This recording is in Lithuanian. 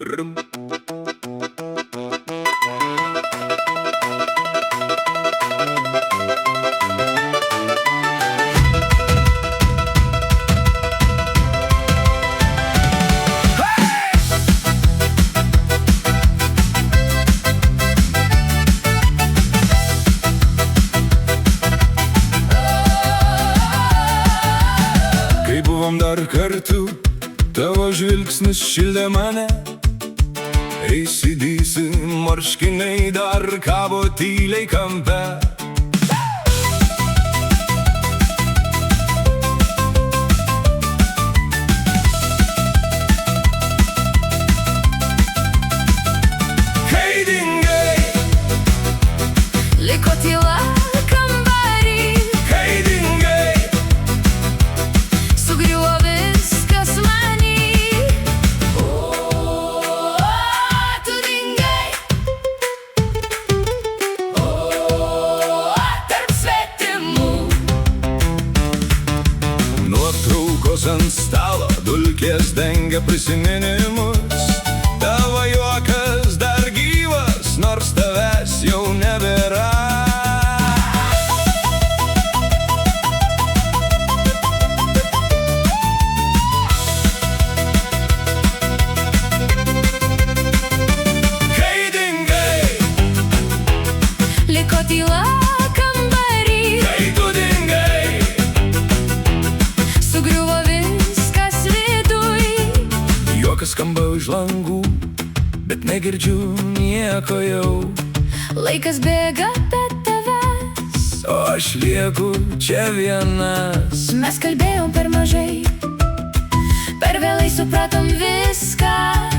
Rum. Kai buvom dar kartu, tavo žvilgsnis šildė mane. AC/DC marškiniai dar kabo tyliai kampe. Kai dingai, liko tyla kambarį, kai dingai, sugriuvo viskas manį. O, tu dingai, o, tarp svetimų. nuotraukos ant stalo, dulkės dengia prisiminimus. Tavo juokas dar gyvas, nors tavęs jau nebėra. Kai dingai, Liko tyla kambarį, kai tu dingai, sugriuvo viskas viduj. juokas skamba už langų, bet negirdžiu nieko jau. Laikas bėga be tavęs, O aš lieku čia vienas. mes kalbėjom per mažai, per vėlai supratom viską.